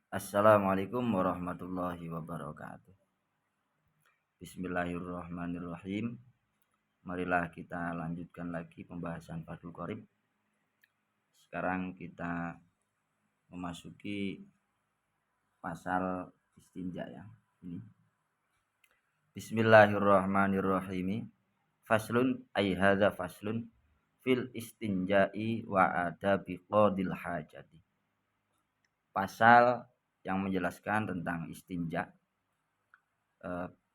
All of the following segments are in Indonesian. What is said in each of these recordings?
Assalamualaikum warahmatullahi wabarakatuh. Bismillahirrahmanirrahim. Marilah kita lanjutkan lagi pembahasan Fathul Qorib. Sekarang kita memasuki pasal istinja ya. Ini. Bismillahirrahmanirrahim. Faslun ay hadza faslun fil istinja'i wa adabi qadil hajati. Pasal yang menjelaskan tentang istinja.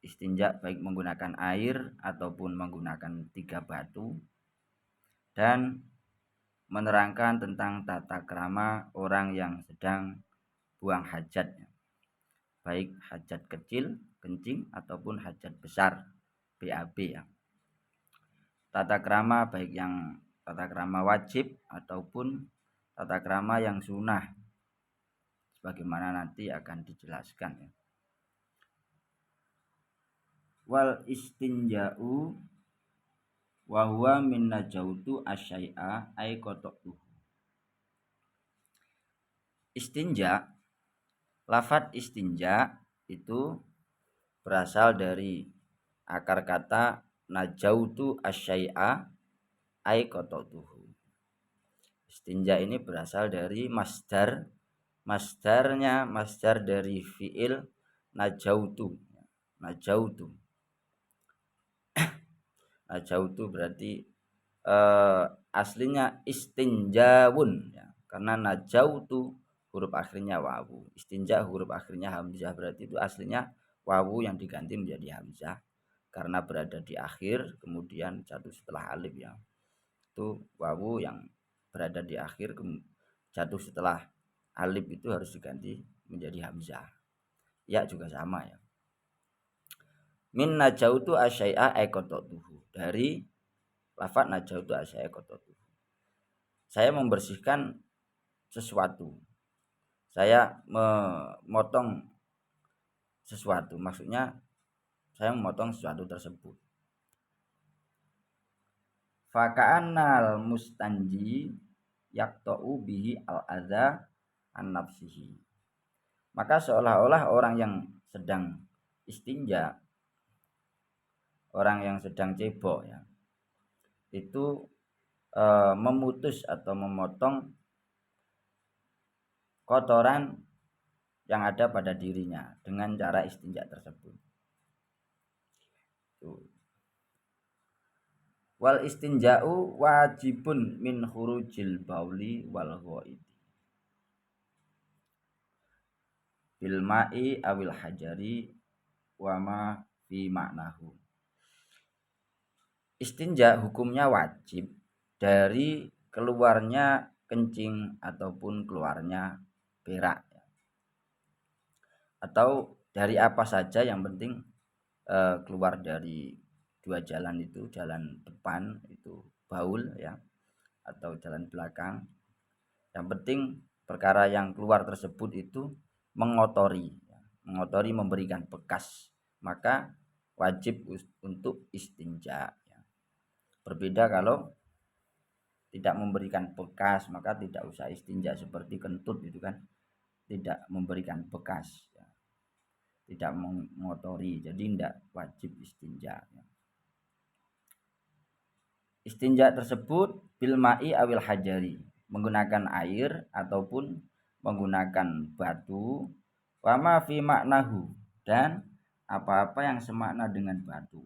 Istinja baik menggunakan air ataupun menggunakan 3 batu, dan menerangkan tentang tata krama orang yang sedang buang hajat, baik hajat kecil kencing ataupun hajat besar BAB ya. Tata krama baik yang tata krama wajib ataupun tata krama yang sunnah, sebagaimana nanti akan dijelaskan ya. Wal istinja'u wa huwa min najautu asyai'a ay qata'tuhu. Istinja, lafadz istinja itu berasal dari akar kata najautu asyai'a ay qata'tuhu. Istinja ini berasal dari masdar dari fiil najautu. Najautu berarti aslinya istinjawun ya. Karena najautu huruf akhirnya wawu, istinja huruf akhirnya hamzah, berarti itu aslinya wawu yang diganti menjadi hamzah karena berada di akhir kemudian jatuh setelah alif ya. Itu wawu yang berada di akhir jatuh setelah alif itu harus diganti menjadi hamzah. Ya juga sama ya. Min najautu asyai'a qata'tuhu, dari lafaz najautu asyai'a qata'tuhu. Saya membersihkan sesuatu. Saya memotong sesuatu, maksudnya saya memotong sesuatu tersebut. Faka'annal mustanji yaqta'u bihi al-adza an nafsihi. Maka seolah-olah orang yang sedang istinja, orang yang sedang cebok ya, itu memutus atau memotong kotoran yang ada pada dirinya dengan cara istinja tersebut. Wal istinja'u wajibun min khurujil bauli wal ghaidi bil ma'i awil hajari wa ma fi maknahu. Istinja hukumnya wajib dari keluarnya kencing ataupun keluarnya berak ya. Atau dari apa saja, yang penting keluar dari dua jalan itu, jalan depan itu baul ya, atau jalan belakang. Yang penting perkara yang keluar tersebut itu mengotori, memberikan bekas, maka wajib untuk istinja ya. Berbeda kalau tidak memberikan bekas, maka tidak usah istinja, seperti kentut itu kan tidak memberikan bekas ya, tidak mengotori, jadi tidak wajib istinja ya. Istinja tersebut bil ma'i awil hajari, menggunakan air ataupun menggunakan batu, wa ma fi maknahu, dan apa-apa yang semakna dengan batu.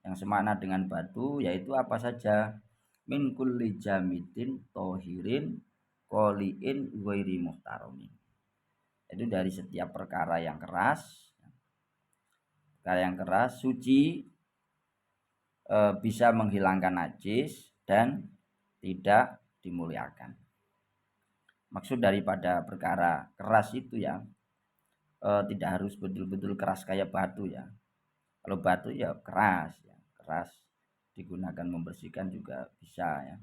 Yang semakna dengan batu yaitu apa saja, min kulli jamidin tohirin qoliin ghairi muhtaromin. Itu dari setiap perkara yang keras, suci, bisa menghilangkan najis dan tidak dimuliakan. Maksud daripada perkara keras itu ya, tidak harus betul-betul keras kayak batu ya. Kalau batu ya keras ya, keras digunakan membersihkan juga bisa ya,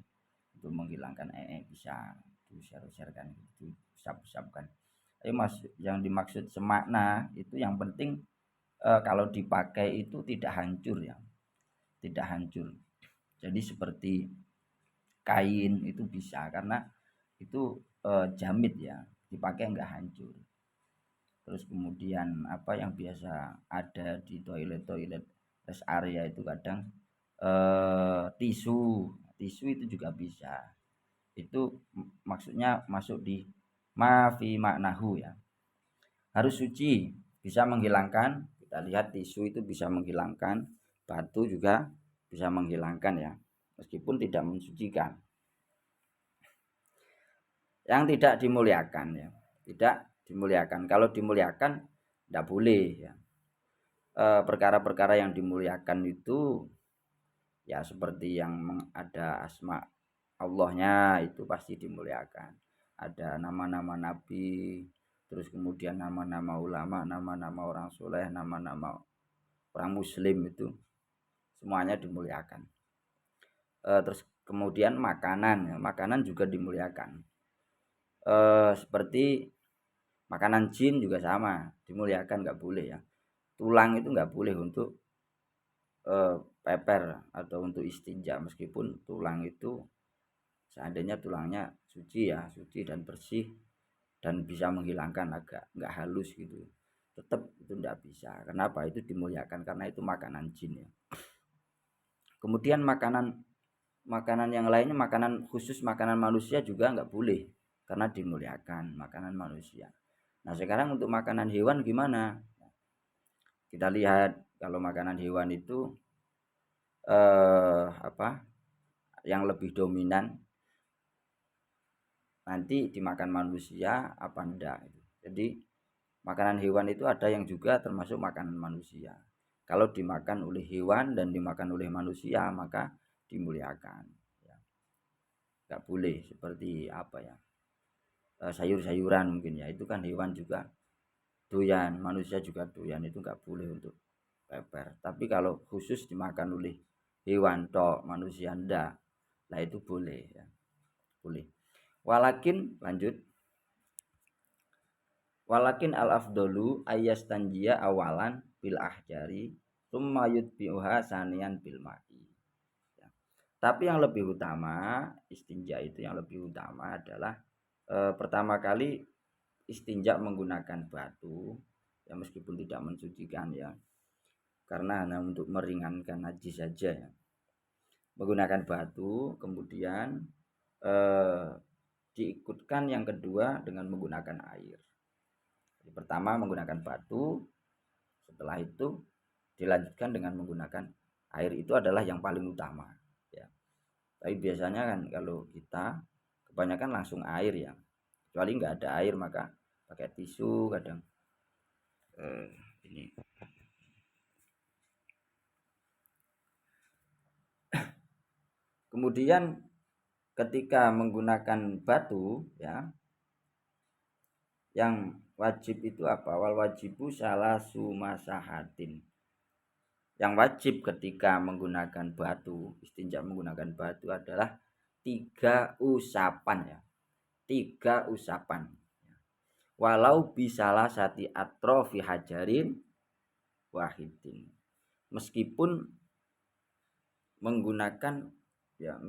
untuk menghilangkan bisa diusir-usirkan, diusap-usapkan. Mas, yang dimaksud semakna itu yang penting kalau dipakai itu tidak hancur ya, tidak hancur. Jadi seperti kain itu bisa, karena itu jamid ya, dipakai enggak hancur. Terus kemudian apa yang biasa ada di toilet rest area itu kadang tisu itu juga bisa. Itu maksudnya masuk di mafi maknahu ya. Harus suci, bisa menghilangkan. Kita lihat tisu itu bisa menghilangkan, batu juga bisa menghilangkan ya, meskipun tidak mensucikan. Yang tidak dimuliakan ya, tidak dimuliakan. Kalau dimuliakan tidak boleh ya. Perkara-perkara yang dimuliakan itu ya seperti yang ada asma Allahnya itu pasti dimuliakan. Ada nama-nama nabi, terus kemudian nama-nama ulama, nama-nama orang soleh, nama-nama orang muslim itu semuanya dimuliakan. Terus kemudian makanan, makanan juga dimuliakan. Seperti makanan jin juga sama, dimuliakan, nggak boleh ya. Tulang itu nggak boleh untuk peper atau untuk istinja, meskipun tulang itu seandainya tulangnya suci ya, suci dan bersih dan bisa menghilangkan agak nggak halus gitu, tetap itu nggak bisa. Kenapa? Itu dimuliakan karena itu makanan jin ya. Kemudian makanan yang lainnya, makanan khusus makanan manusia juga nggak boleh karena dimuliakan makanan manusia. Nah sekarang untuk makanan hewan gimana? Kita lihat kalau makanan hewan itu apa yang lebih dominan nanti dimakan manusia apa enggak. Jadi makanan hewan itu ada yang juga termasuk makanan manusia. Kalau dimakan oleh hewan dan dimakan oleh manusia maka dimuliakan ya. Enggak boleh seperti apa ya, sayur-sayuran mungkin ya, itu kan hewan juga doyan, manusia juga doyan, itu enggak boleh untuk peper. Tapi kalau khusus dimakan oleh hewan tok, manusia ndak, lah itu boleh ya, boleh. Walakin al afdolu ayastanjia awalan bil ahjari summa yutbi'uha sanian bil ma'i ya. Tapi yang lebih utama istinja itu, yang lebih utama adalah pertama kali istinja menggunakan batu ya, meskipun tidak mensucikan ya, karena hanya untuk meringankan najis saja ya. Menggunakan batu, kemudian diikutkan yang kedua dengan menggunakan air. Jadi pertama menggunakan batu, setelah itu dilanjutkan dengan menggunakan air. Itu adalah yang paling utama ya. Tapi biasanya kan kalau kita kebanyakan langsung air ya, kecuali nggak ada air maka pakai tisu kadang ini. Kemudian ketika menggunakan batu ya, yang wajib itu apa? Wal wajibu salasu masahatin. Yang wajib ketika menggunakan batu, istinja menggunakan batu adalah 3 usapan ya. 3 usapan. Walau bisalah sati atrofi hajarin wahidin. Meskipun menggunakan 3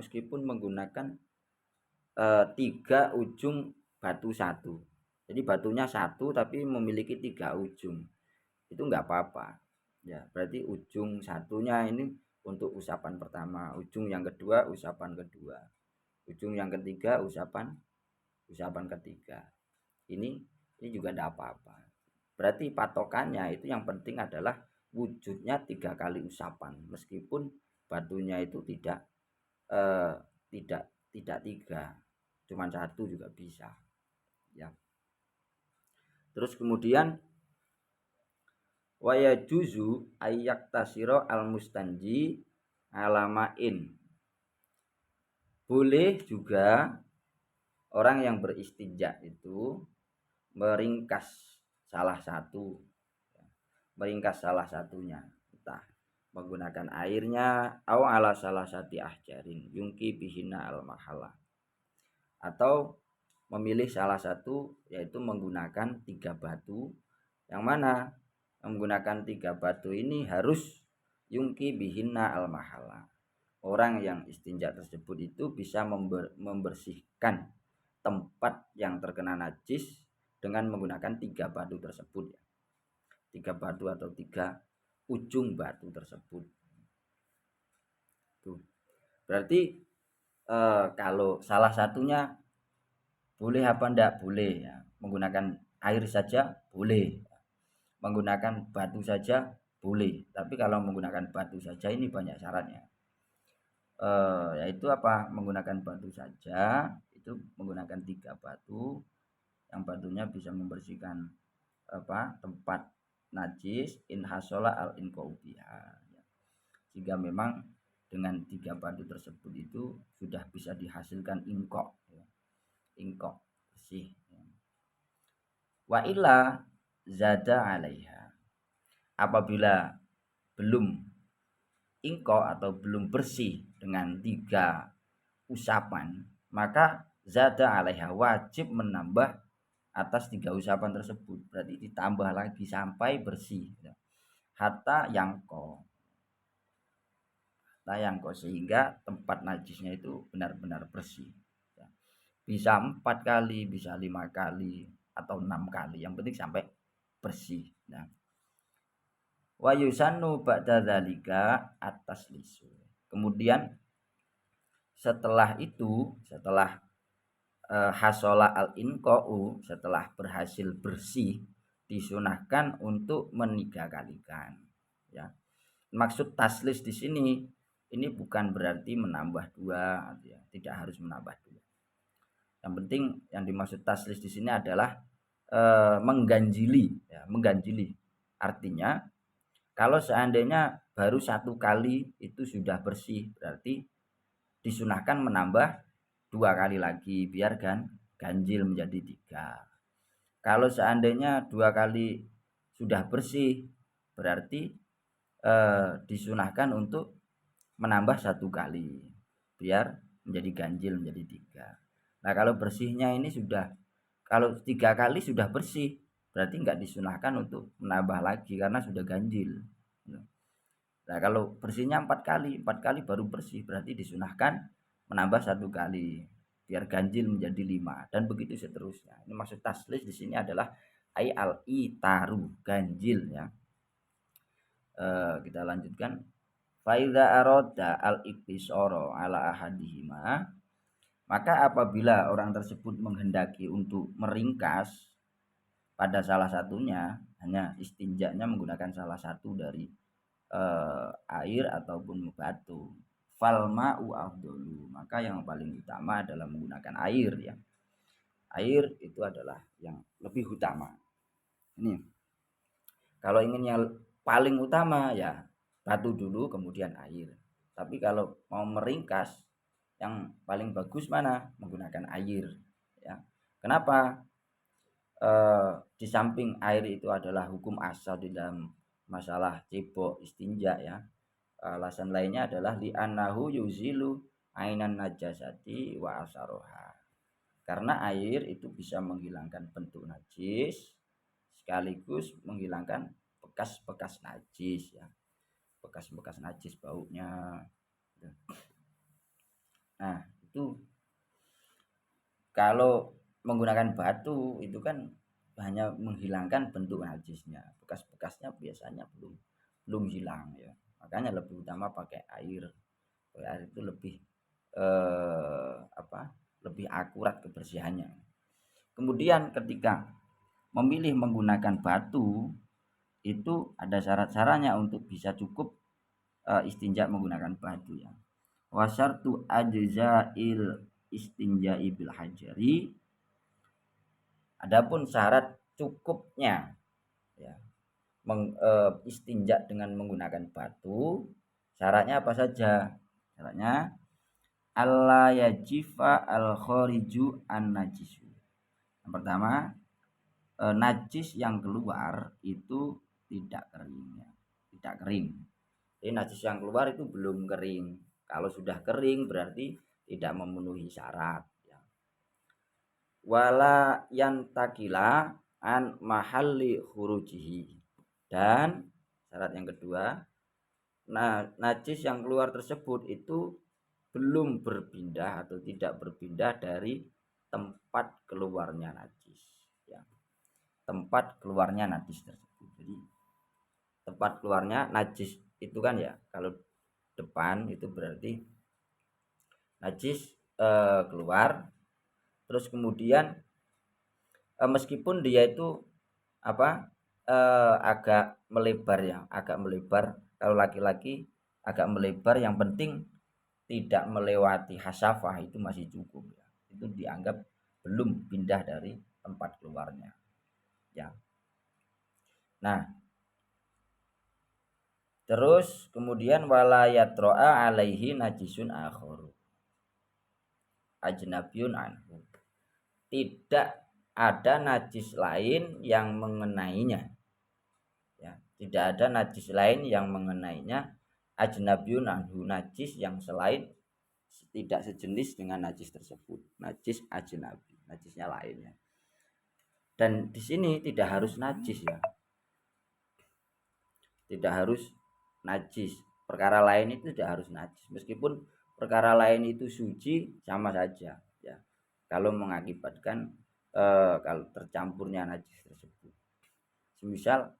ujung batu satu. Jadi batunya satu tapi memiliki 3 ujung. Itu enggak apa-apa. Ya, berarti ujung satunya ini untuk usapan pertama, ujung yang kedua usapan kedua, ujung yang ketiga usapan ketiga. Ini juga enggak apa-apa. Berarti patokannya itu yang penting adalah wujudnya 3 kali usapan, meskipun batunya itu tidak 3, cuma 1 juga bisa ya. Terus kemudian waya juzu ayak tasiro al mustanji alamain. Boleh juga orang yang beristinja itu meringkas salah satunya, entah menggunakan airnya atau ala salah sati ahjarin yungki bihina al mahala, atau memilih salah satu yaitu menggunakan 3 batu, yang mana menggunakan 3 batu ini harus yungki bihina al mahala. Orang yang istinja tersebut itu bisa membersihkan tempat yang terkena najis dengan menggunakan 3 batu tersebut ya. 3 batu atau 3 ujung batu tersebut. Tuh. Berarti kalau salah satunya boleh apa enggak? Boleh ya. Menggunakan air saja boleh. Menggunakan batu saja boleh. Tapi kalau menggunakan batu saja ini banyak syaratnya. Yaitu apa? Menggunakan batu saja itu menggunakan 3 batu, yang batunya bisa membersihkan tempat najis in hasola al inqaubiha. Sehingga memang dengan 3 batu tersebut itu sudah bisa dihasilkan ingkok ya. Ingkok bersih ya. Wa illa zada alaiha. Apabila belum ingkok atau belum bersih dengan 3 usapan, maka zada alaiha, wajib menambah atas 3 usapan tersebut. Berarti ditambah lagi sampai bersih ya. Hatta yangko, sehingga tempat najisnya itu benar-benar bersih ya. Bisa 4 kali, bisa 5 kali atau 6 kali, yang penting sampai bersih ya. Wa yusannu ba'da dzalika atas lisu. Kemudian setelah itu, setelah hasola al inqa'u, setelah berhasil bersih, disunahkan untuk meniga-kalikan ya. Maksud taslis di sini ini bukan berarti menambah 2 ya, tidak harus menambah 2. Yang penting yang dimaksud taslis di sini adalah mengganjili ya, mengganjili. Artinya kalau seandainya baru 1 kali itu sudah bersih, berarti disunahkan menambah 2 kali lagi biar ganjil menjadi 3. Kalau seandainya 2 kali sudah bersih, berarti disunahkan untuk menambah 1 kali biar menjadi ganjil menjadi 3. Nah kalau bersihnya ini sudah, kalau 3 kali sudah bersih, berarti enggak disunahkan untuk menambah lagi karena sudah ganjil. Nah kalau bersihnya 4 kali, 4 kali baru bersih, berarti disunahkan menambah 1 kali biar ganjil menjadi 5 dan begitu seterusnya. Ini maksud taslis di sini adalah ai al itaru, ganjil ya. Kita lanjutkan. Faida aroda al iktisoro ala ahadihima, maka apabila orang tersebut menghendaki untuk meringkas pada salah satunya, hanya istinjanya menggunakan salah satu dari air ataupun batu, falma'u afdolu, maka yang paling utama adalah menggunakan air ya. Air itu adalah yang lebih utama. Ini kalau ingin yang paling utama ya batu dulu kemudian air. Tapi kalau mau meringkas yang paling bagus mana? Menggunakan air ya. Kenapa? Di samping air itu adalah hukum asal di dalam masalah cebok istinja ya. Alasan lainnya adalah li'annahu yuzilu ainan najasati wa asaroha. Karena air itu bisa menghilangkan bentuk najis sekaligus menghilangkan bekas-bekas najis ya. Bekas-bekas najis baunya. Nah, itu kalau menggunakan batu itu kan hanya menghilangkan bentuk najisnya, bekas-bekasnya biasanya belum hilang ya. Makanya lebih utama pakai air. Air itu lebih lebih akurat kebersihannya. Kemudian ketika memilih menggunakan batu itu ada syarat-syaratnya untuk bisa cukup istinja menggunakan batu ya. Wasartu ajza'il istinja'i bil hajari, adapun syarat cukupnya ya istinja dengan menggunakan batu, syaratnya apa saja? Syaratnya alla yajifa al khariju an najisu. Yang pertama, najis yang keluar itu tidak kering ya. Tidak kering. Jadi najis yang keluar itu belum kering. Kalau sudah kering berarti tidak memenuhi syarat ya. Wala yantakila an mahalli khurujihi. Dan syarat yang kedua, najis yang keluar tersebut itu belum berpindah atau tidak berpindah dari tempat keluarnya najis ya. tempat keluarnya najis tersebut. Jadi tempat keluarnya najis itu kan ya, kalau depan itu berarti najis keluar, terus kemudian meskipun dia itu agak melebar ya, agak melebar. Kalau laki-laki agak melebar, yang penting tidak melewati hasafah itu masih cukup ya. Itu dianggap belum pindah dari tempat keluarnya ya. Nah, terus kemudian wala yatro'a alaihi najisun akhor ajnabiyun anhu. Tidak ada najis lain yang mengenainya. Ya, tidak ada najis lain yang mengenainya, ajnabiyun anhu, najis yang selain, tidak sejenis dengan najis tersebut, najis ajnabi, najisnya lainnya. Dan di sini tidak harus najis ya, tidak harus najis, perkara lain itu tidak harus najis, meskipun perkara lain itu suci sama saja ya, kalau mengakibatkan kalau tercampurnya najis tersebut. Semisal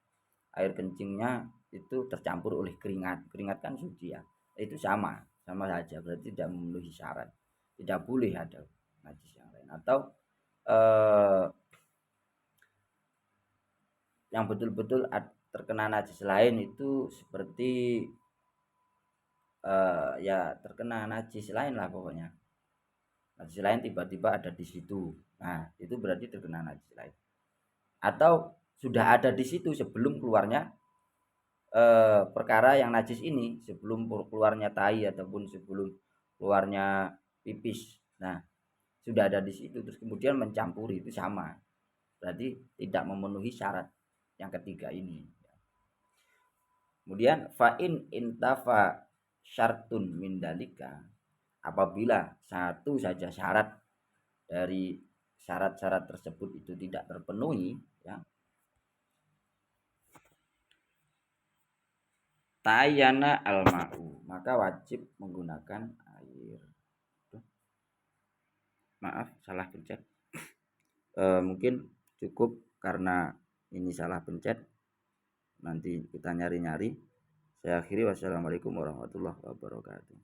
air kencingnya itu tercampur oleh keringat, keringat kan suci ya, itu sama saja, berarti tidak memenuhi syarat, tidak boleh ada najis yang lain. Atau yang betul-betul terkena najis lain itu seperti ya terkena najis lain lah pokoknya, najis lain tiba-tiba ada di situ, nah itu berarti terkena najis lain. Atau sudah ada di situ sebelum keluarnya perkara yang najis ini, sebelum keluarnya tai ataupun sebelum keluarnya pipis, nah sudah ada di situ terus kemudian mencampuri, itu sama, berarti tidak memenuhi syarat yang ketiga ini. Kemudian fa'in intafa syartun min dalika, apabila satu saja syarat dari syarat-syarat tersebut itu tidak terpenuhi ya, tayana al-ma'u, maka wajib menggunakan air. Maaf salah pencet. Mungkin cukup karena ini salah pencet, nanti kita nyari-nyari. Saya akhiri, wassalamualaikum warahmatullahi wabarakatuh.